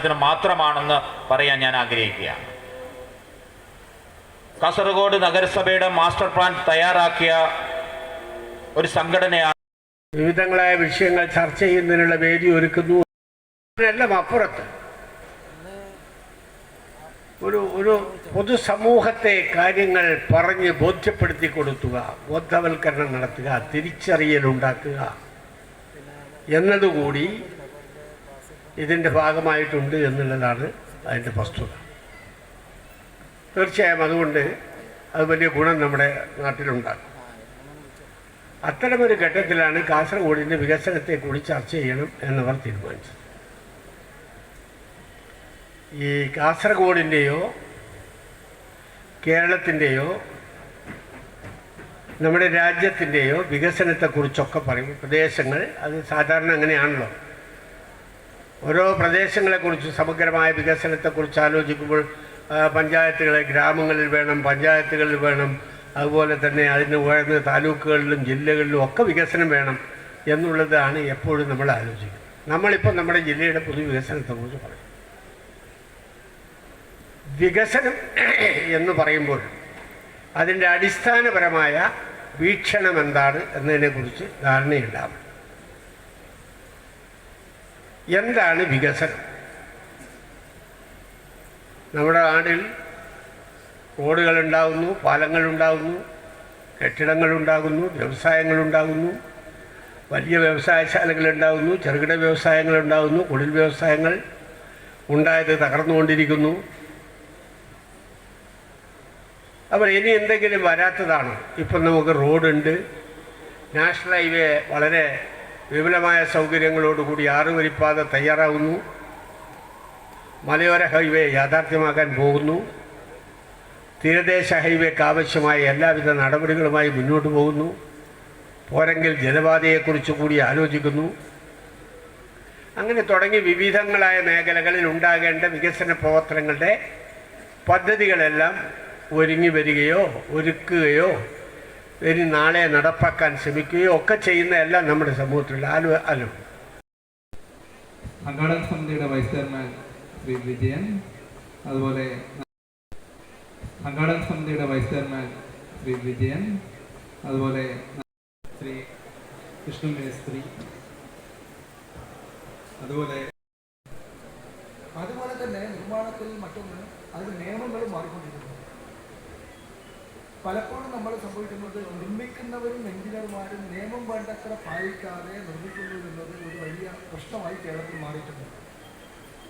ത്തിന് മാത്രമാണെന്ന് പറയാൻ ഞാൻ ആഗ്രഹിക്കുകയാണ്. കാസർഗോഡ് നഗരസഭയുടെ മാസ്റ്റർ പ്ലാൻ തയ്യാറാക്കിയ ഒരു സംഘടനയാണ് വിവിധങ്ങളായ വിഷയങ്ങൾ ചർച്ച ചെയ്യുന്നതിനുള്ള വേദി ഒരുക്കുന്നു. അതിനെല്ലാം അപ്പുറത്ത് ഒരു പൊതുസമൂഹത്തെ കാര്യങ്ങൾ പറഞ്ഞ് ബോധ്യപ്പെടുത്തി കൊടുക്കുക, ബോധവൽക്കരണം നടത്തുക, തിരിച്ചറിയലുണ്ടാക്കുക എന്നതുകൂടി ഇതിൻ്റെ ഭാഗമായിട്ടുണ്ട് എന്നുള്ളതാണ് അതിൻ്റെ വസ്തുത. തീർച്ചയായും അതുകൊണ്ട് അത് വലിയ ഗുണം നമ്മുടെ നാട്ടിലുണ്ടാകും. അത്തരമൊരു ഘട്ടത്തിലാണ് കാസർഗോഡിൻ്റെ വികസനത്തെക്കുറിച്ച് ചർച്ച ചെയ്യണം എന്നവർ തീരുമാനിച്ചത്. ഈ കാസർഗോഡിൻ്റെയോ കേരളത്തിൻ്റെയോ നമ്മുടെ രാജ്യത്തിൻ്റെയോ വികസനത്തെക്കുറിച്ചൊക്കെ പറയും. പ്രദേശങ്ങൾ അത് സാധാരണ അങ്ങനെയാണല്ലോ. ഓരോ പ്രദേശങ്ങളെക്കുറിച്ച് സമഗ്രമായ വികസനത്തെക്കുറിച്ച് ആലോചിക്കുമ്പോൾ പഞ്ചായത്തുകളെ ഗ്രാമങ്ങളിൽ വേണം, പഞ്ചായത്തുകളിൽ വേണം, അതുപോലെ തന്നെ അതിന് ഉയർന്ന താലൂക്കുകളിലും ജില്ലകളിലും ഒക്കെ വികസനം വേണം എന്നുള്ളതാണ് എപ്പോഴും നമ്മൾ ആലോചിക്കുന്നത്. നമ്മളിപ്പോൾ നമ്മുടെ ജില്ലയുടെ പൊതുവികസനത്തെക്കുറിച്ച് പറയും. വികസനം എന്ന് പറയുമ്പോൾ അതിൻ്റെ അടിസ്ഥാനപരമായ വീക്ഷണം എന്താണ് എന്നതിനെക്കുറിച്ച് ധാരണയുണ്ടാവും. എന്താണ് വികസനം? നമ്മുടെ നാട്ടിൽ റോഡുകളുണ്ടാകുന്നു, പാലങ്ങളുണ്ടാകുന്നു, കെട്ടിടങ്ങളുണ്ടാകുന്നു, വ്യവസായങ്ങളുണ്ടാകുന്നു, വലിയ വ്യവസായശാലകളുണ്ടാകുന്നു, ചെറുകിട വ്യവസായങ്ങളുണ്ടാകുന്നു, കുടിൽ വ്യവസായങ്ങൾ ഉണ്ടായത് തകർന്നുകൊണ്ടിരിക്കുന്നു. അപ്പോൾ ഇനി എന്തെങ്കിലും വരാത്തതാണോ? ഇപ്പം നമുക്ക് റോഡുണ്ട്, നാഷണൽ ഹൈവേ വളരെ വിപുലമായ സൗകര്യങ്ങളോടുകൂടി 6 വരിപ്പാത തയ്യാറാകുന്നു, മലയോര ഹൈവേ യാഥാർത്ഥ്യമാക്കാൻ പോകുന്നു, തീരദേശ ഹൈവേക്ക് ആവശ്യമായ എല്ലാവിധ നടപടികളുമായി മുന്നോട്ട് പോകുന്നു. പോരെങ്കിൽ ജലപാതയെക്കുറിച്ച് കൂടി ആലോചിക്കുന്നു. അങ്ങനെ തുടങ്ങി വിവിധങ്ങളായ മേഖലകളിൽ ഉണ്ടാകേണ്ട വികസന പ്രവർത്തനങ്ങളുടെ പദ്ധതികളെല്ലാം ഒരുങ്ങി വരികയോ ഒരുക്കുകയോ ഇനി നാളെ നടപ്പാക്കാൻ ശ്രമിക്കുകയോ ഒക്കെ ചെയ്യുന്ന എല്ലാം നമ്മുടെ സമൂഹത്തിലുള്ള സംഘാടക സമിതിയുടെ വൈസ് ചെയർമാൻ ശ്രീ വിജയൻ, അതുപോലെ സംഘാടക സമിതിയുടെ വൈസ് ചെയർമാൻ ശ്രീ വിജയൻ, അതുപോലെ ശ്രീ വിഷ്ണു മേസ്ത്രി, അതുപോലെ തന്നെ നിർമ്മാണത്തിൽ മറ്റൊന്ന് അതിന് നിയമങ്ങളും മാറിക്കൊണ്ടിരിക്കുന്നു. പലപ്പോഴും നമ്മൾ സംഭവിക്കുന്നത് നിർമ്മിക്കുന്നവരും എഞ്ചിനീയർമാരും നിയമം വേണ്ടത്ര പാലിക്കാതെ നിർമ്മിക്കുന്നു എന്നത് ഒരു വലിയ പ്രശ്നമായി കേരളത്തിൽ മാറിയിട്ടുണ്ട്.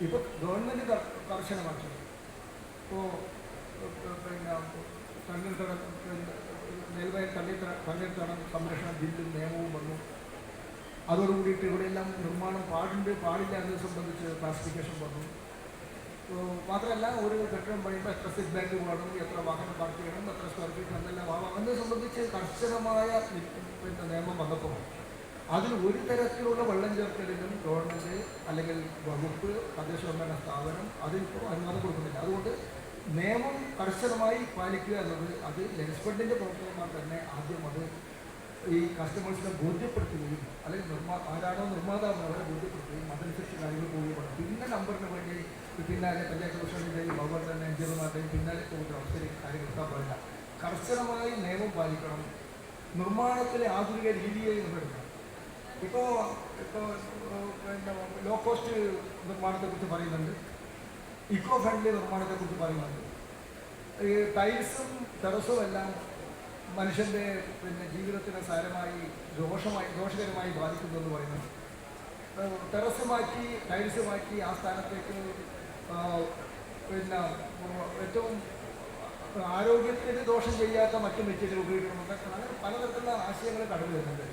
ഇപ്പോൾ ഗവൺമെൻറ് കർശനമാക്കി. ഇപ്പോൾ തണ്ണീർത്തടം നെൽവയൽ തണ്ണീർത്തടം സംരക്ഷണ ബില്ലും നിയമവും വന്നു. അതോടുകൂടിയിട്ട് ഇവിടെയെല്ലാം നിർമ്മാണം പാടില്ല എന്നത് സംബന്ധിച്ച് ക്ലാസിഫിക്കേഷൻ വന്നു. മാത്രമല്ല ഒരു കെട്ടിടം പണിയുമ്പോൾ എത്ര സെറ്റ് ബാക്ക് വേണം, എത്ര വാഹനം പാർക്ക് ചെയ്യണം, എത്ര സ്ക്വയർ ഫീറ്റ് എന്നെല്ലാം ആവാം എന്നത് സംബന്ധിച്ച് കർശനമായ നിയമം വന്നപ്പോൾ അതിൽ ഒരു തരത്തിലുള്ള വെള്ളം ചേർക്കലിനും ഗവൺമെൻറ് അല്ലെങ്കിൽ വകുപ്പ് തദ്ദേശ സ്വയംഭരണ സ്ഥാപനം അതിനിപ്പോൾ അനുവാദം കൊടുക്കുന്നില്ല. അതുകൊണ്ട് നിയമം കർശനമായി പാലിക്കുക എന്നത് അത് ലെജിസ്ലേറ്റീവിൻ്റെ പ്രവർത്തകന്മാർ തന്നെ ആദ്യം അത് ഈ കസ്റ്റമേഴ്സിനെ ബോധ്യപ്പെടുത്തുകയും അല്ലെങ്കിൽ ആരാണോ നിർമ്മാതാവ് അവരെ ബോധ്യപ്പെടുത്തുകയും അതനുസരിച്ച് കാര്യങ്ങൾ പോവുകയും വേണം. പിന്നെ നമ്പറിന് വേണ്ടി പിന്നാലെ പഞ്ചായത്ത് പ്രസിഡന്റിൻ്റെയും അതുപോലെ തന്നെ എഞ്ചിനീയർമാരുടെയും പിന്നാലെ പോകുന്ന അവസ്ഥയിലേക്ക് കാര്യങ്ങൾ എത്താൻ പാടില്ല. കർശനമായി നിയമം പാലിക്കണം. നിർമ്മാണത്തിലെ ആധുനിക രീതിയെ നിലനിർത്തണം. ഇപ്പോൾ പിന്നെ ലോ കോസ്റ്റ് നിർമ്മാണത്തെക്കുറിച്ച് പറയുന്നുണ്ട്, ഇക്കോ ഫ്രണ്ട്ലി നിർമ്മാണത്തെക്കുറിച്ച് പറയുന്നുണ്ട്. ഈ ടൈൽസും ടെറസും എല്ലാം മനുഷ്യൻ്റെ ജീവിതത്തിനെ സാരമായി ദോഷകരമായി ബാധിക്കുന്നു എന്ന് പറയുന്നത്. ടെറസ് മാറ്റി ടൈൽസ് മാറ്റി ആ സ്ഥാനത്തേക്ക് ഏറ്റവും ആരോഗ്യത്തിന് ദോഷം ചെയ്യാത്ത മറ്റു മെറ്റീരിയൽ ഉപയോഗിക്കണമെന്നൊക്കെ അങ്ങനെ പലതരത്തിലുള്ള ആശയങ്ങൾ കടന്നു വരുന്നുണ്ട്.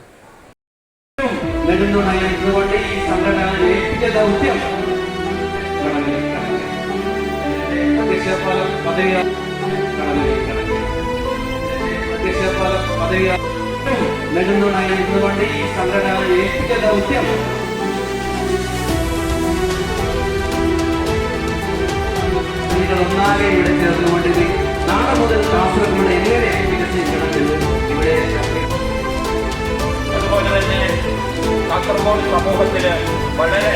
ഈ സംഘടന ഏൽപ്പിച്ച ദൗത്യം നെടുന്നുണയിൽ നിന്നുകൊണ്ട് ഈ സംഘടന ഏൽപ്പിച്ച ദൗത്യം ഒന്നാകെ ഇവിടെ ചേർന്നുകൊണ്ട് നാളെ മുതൽ കാസർഗോഡ് എങ്ങനെ വികസിക്കണമെന്ന് ഇവിടെ അതുപോലെ തന്നെ കാസർഗോഡ് സമൂഹത്തിൽ വളരെ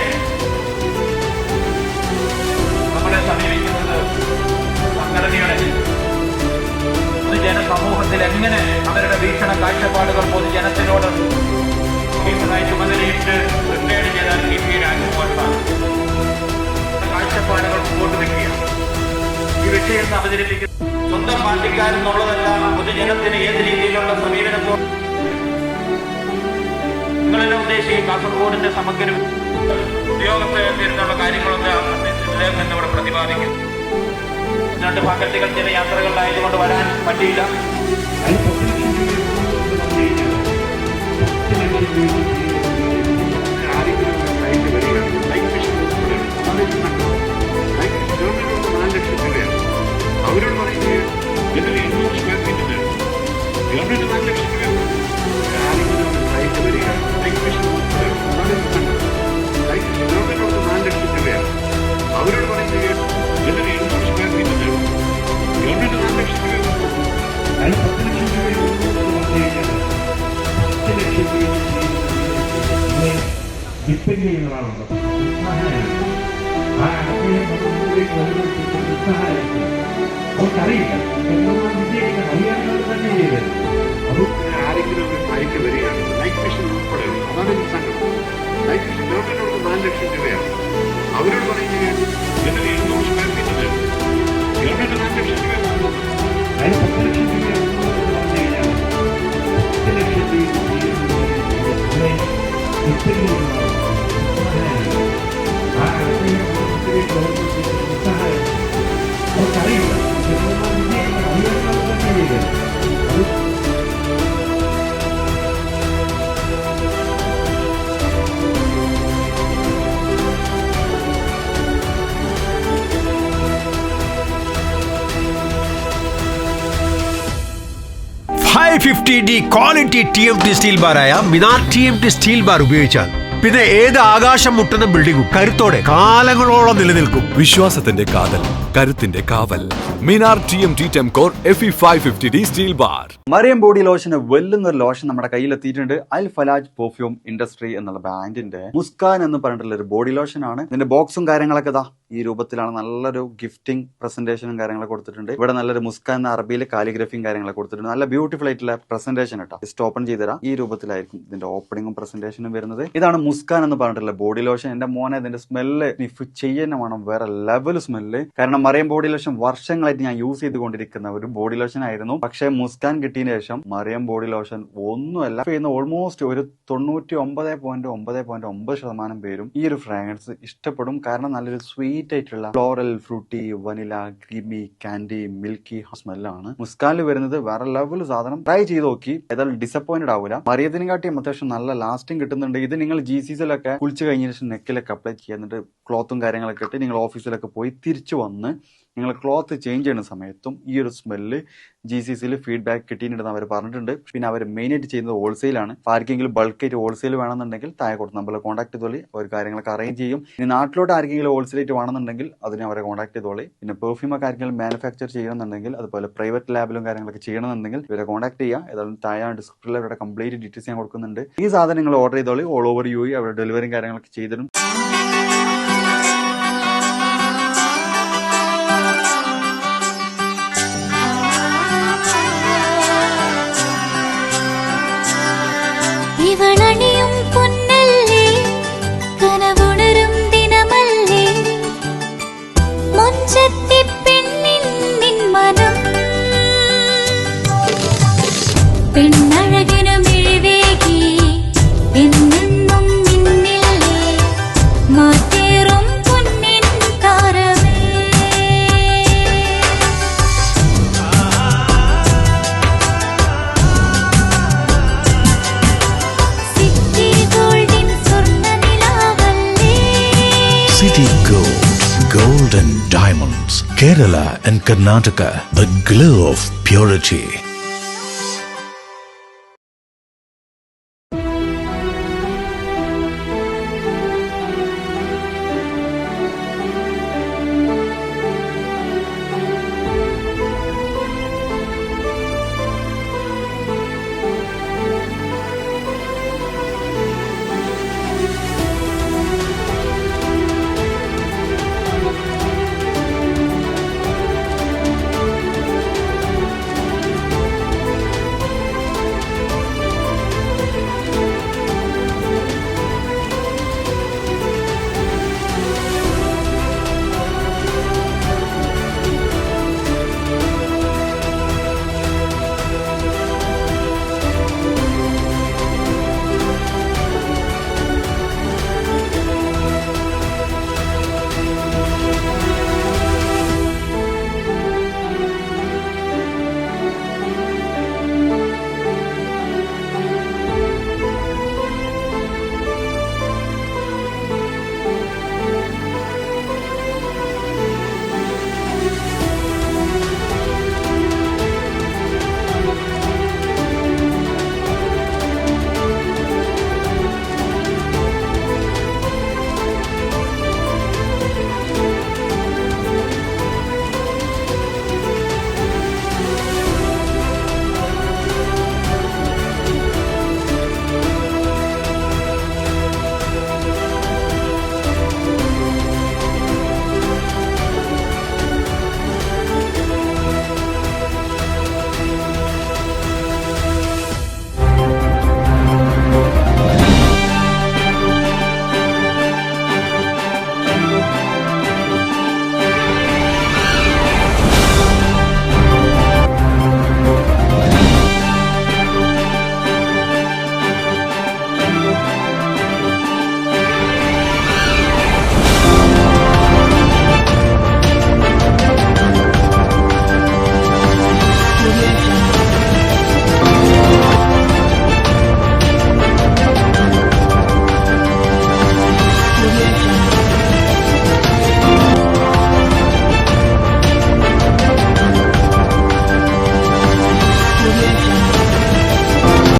ജനസമൂഹത്തിൽ എങ്ങനെ അവരുടെ വീക്ഷണ കാഴ്ചപ്പാടുകൾ പൊതുജനത്തിനോട് ചുമതലയിട്ട് റിട്ടയർഡ് ചെയ്ത TP രാജഗോപാലാണ് കാഴ്ചപ്പാടുകൾ മുമ്പോട്ട് വയ്ക്കുക. ഈ വിഷയം അവതരിപ്പിക്കുന്ന സ്വന്തം പാർട്ടിക്കാരെന്നുള്ളതല്ല, പൊതുജനത്തിന് ഏത് രീതിയിലുള്ള സമീപനത്തോ നിങ്ങളെല്ലാം ഉദ്ദേശിക്കും കാസർഗോഡിന്റെ സമഗ്ര ഉദ്യോഗത്തെ എന്നുള്ള കാര്യങ്ങളൊക്കെ അദ്ദേഹം എന്നിവിടെ പ്രതിപാദിക്കും. 2 ഫാക്കൽറ്റികൾ ചില യാത്രകളിലായതുകൊണ്ട് വരാൻ പറ്റിയില്ല. അവരോട് പറയുന്നത് ഇതിൽ 800 സ്ക്വയർ ഫീറ്റ് തരും. ഗവൺമെന്റ് 4 ലക്ഷം രൂപ ആരെങ്കിലും സൈറ്റ് വരിക ഗവൺമെന്റിനോട് 4 ലക്ഷം രൂപയാണ്. അവരോട് പറയുന്നത് ഇതിൽ 800 സ്ക്വയർ ഫീറ്റ് തരും. ഗവൺമെന്റ് 4 ലക്ഷം രൂപ അതിൽ 10 ലക്ഷം രൂപ വന്നു കഴിഞ്ഞാൽ 10 ലക്ഷം രൂപ ഡിപ്പെൻഡ് ചെയ്യുന്നതാണുള്ളത്. ആ അവർക്കറിയില്ല വിജയിക്കുന്ന ഹരിയാനകൾ തന്നെ ചെയ്തത്. അത് ആരെങ്കിലും ഒരു ഫ്ലൈറ്റ് വരികയാണ് ലൈഫ് മിഷൻ ഉൾപ്പെടെ, അതാണ് എനിക്ക് സങ്കടം. ലൈഫ് മിഷൻ ഗവൺമെന്റിനോട് 4 ലക്ഷം രൂപയാണ്. അവരോട് പറയുന്നത് ഇതിൽ 800 സ്ക്വയർ ഫീറ്റ് തരും. ഗവൺമെന്റ് 4 ലക്ഷം രൂപ അതിന് 10 ലക്ഷം രൂപ പറഞ്ഞു കഴിഞ്ഞാൽ 10 ലക്ഷം സഹായം അവർക്കറിയില്ല വിജയിക്കുന്ന ഹരിയാനകൾ തന്നെ ചെയ്തത്. അത് $550 ക്വാളിറ്റി TMT സ്റ്റീൽ ബാറായ മിനാർ TMT സ്റ്റീൽ ബാർ ഉപയോഗിച്ചാൽ പിന്നെ ഏത് ആകാശം മുട്ടുന്ന ബിൽഡിംഗും കരുത്തോടെ കാലങ്ങളോളം നിലനിൽക്കും. വിശ്വാസത്തിന്റെ കാതൽ, കരുത്തിന്റെ കാവൽ. Minar TMT Temcore FE 550D steel bar. Mariyam body ലോഷന് വെല്ലുന്ന ഒരു ലോഷൻ നമ്മുടെ കയ്യിലെത്തിയിട്ടുണ്ട്. അൽ ഫലാജ് പെർഫ്യൂം ഇൻഡസ്ട്രി എന്നുള്ള ബ്രാൻഡിന്റെ മുസ്കാൻ എന്ന് പറഞ്ഞിട്ടുള്ള ഒരു ബോഡി ലോഷൻ ആണ്. ഇതിന്റെ ബോക്സും കാര്യങ്ങളൊക്കെ ഇതാ ഈ രൂപത്തിലാണ്. നല്ലൊരു ഗിഫ്റ്റിംഗ് പ്രസന്റേഷനും കാര്യങ്ങളൊക്കെ കൊടുത്തിട്ടുണ്ട്. ഇവിടെ നല്ലൊരു മുസ്കാൻ എന്ന അറബിയിൽ കാലിഗ്രഫിയും കാര്യങ്ങളൊക്കെ കൊടുത്തിട്ടുണ്ട്. നല്ല ബ്യൂട്ടിഫുൾ ആയിട്ടുള്ള പ്രസന്റേഷൻ കേട്ടോ. ജസ്റ്റ് ഓപ്പൺ ചെയ്തുതരാം. ഈ രൂപത്തിലായിരിക്കും ഇതിന്റെ ഓപ്പണിംഗും പ്രസന്റേഷനും വരുന്നത്. ഇതാണ് മുസ്കാൻ എന്ന് പറഞ്ഞിട്ടുള്ള ബോഡി ലോഷൻ. എന്റെ മോനെ ഇതിന്റെ സ്മെല്ല് സ്നിഫ് ചെയ്യുന്ന വേണം, വേറെ ലെവൽ സ്മെല്ല്. കാരണം മറിയം ബോഡി ലോഷൻ വർഷങ്ങളായിട്ട് ഞാൻ യൂസ് ചെയ്തുകൊണ്ടിരിക്കുന്ന ഒരു ബോഡി ലോഷൻ ആയിരുന്നു. പക്ഷേ മുസ്കാൻ കിട്ടിയതിനു ശേഷം മറിയം ബോഡി ലോഷൻ ഒന്നുമല്ല ചെയ്യുന്ന ഓൾമോസ്റ്റ് ഒരു 99.9% പേരും ഈ ഒരു ഫ്രാഗ്രൻസ് ഇഷ്ടപ്പെടും. കാരണം നല്ലൊരു സ്വീറ്റ് ആയിട്ടുള്ള floral, fruity, vanilla, creamy, candy, milky സ്മെല്ലാണ് മുസ്കാനിൽ വരുന്നത്. വേറെ ലെവൽ സാധനം. ട്രൈ ചെയ്ത് നോക്കി, ഏതായാലും ഡിസപ്പോയിന്റഡ് ആവില്ല. മറിയത്തിനെ കാട്ടിയും അത്യാവശ്യം നല്ല ലാസ്റ്റിംഗ് കിട്ടുന്നുണ്ട്. ഇത് നിങ്ങൾ GCCയിലൊക്കെ കുളിച്ച് കഴിഞ്ഞ ശേഷം നെക്കിലൊക്കെ അപ്ലൈ ചെയ്യുന്നുണ്ട്. ക്ലോത്തും കാര്യങ്ങളൊക്കെ ഇട്ട് നിങ്ങൾ ഓഫീസിലൊക്കെ പോയി തിരിച്ചു വന്ന് നിങ്ങൾ ക്ലോത്ത് ചേഞ്ച് ചെയ്യുന്ന സമയത്തും ഈ ഒരു സ്മെല്ല് GCCയിൽ ഫീഡ്ബാക്ക് കിട്ടിയിട്ടുണ്ടെന്ന് അവർ പറഞ്ഞിട്ടുണ്ട്. പിന്നെ അവർ മെയിനായിട്ട് ചെയ്യുന്നത് ഹോൾസെയിലാണ്. ആർക്കെങ്കിലും ബൾക്കായിട്ട് ഹോൾസെയിൽ വേണമെന്നുണ്ടെങ്കിൽ താഴെ കൊടുത്ത് നമ്മളെ കോൺടാക്ട് ചെയ്തോളി. അവർ കാര്യങ്ങളൊക്കെ അറേഞ്ച് ചെയ്യും. ഇനി നാട്ടിലോട്ട് ആർക്കെങ്കിലും ഹോൾസെയിലായിട്ട് വേണമെന്നുണ്ടെങ്കിൽ അതിനെ അവരെ കോൺടാക്ട് ചെയ്തോളി. പിന്നെ പെർഫ്യൂമൊക്കെ ആർക്കെങ്കിലും മാനുഫാക്ചർ ചെയ്യണമെന്നുണ്ടെങ്കിൽ അതുപോലെ പ്രൈവറ്റ് ലാബിലും കാര്യങ്ങളൊക്കെ ചെയ്യണമെന്നുണ്ടെങ്കിൽ ഇവരെ കോൺടാക്ട് ചെയ്യുക. ഏതായാലും താഴെ ഡിസ്ക്രിപ്ഷനിൽ അവരുടെ കംപ്ലീറ്റ് ഡീറ്റെയിൽസ് ഞാൻ കൊടുക്കുന്നുണ്ട്. ഈ സാധനം നിങ്ങൾ ഓർഡർ ചെയ്തോളി. ഓൾ ഓവർ UAE അവരുടെ ഡെലിവറിയും കാര്യങ്ങളൊക്കെ ചെയ്തിടും. ഇവളണിയും പൊന്നല്ലേ, കനവുണരും ദിനമല്ലേ, മൊഞ്ചത്തി പെണ്ണിൻ നിൻ മനം, പെണ്ണഴകിനു മിഴിവേകി എന്നെന്നും നിന്നില്ലേ, മാറ്റേറും പൊന്നിൻ താരമേ. City Gold and Diamonds, Kerala and Karnataka, the glow of purity.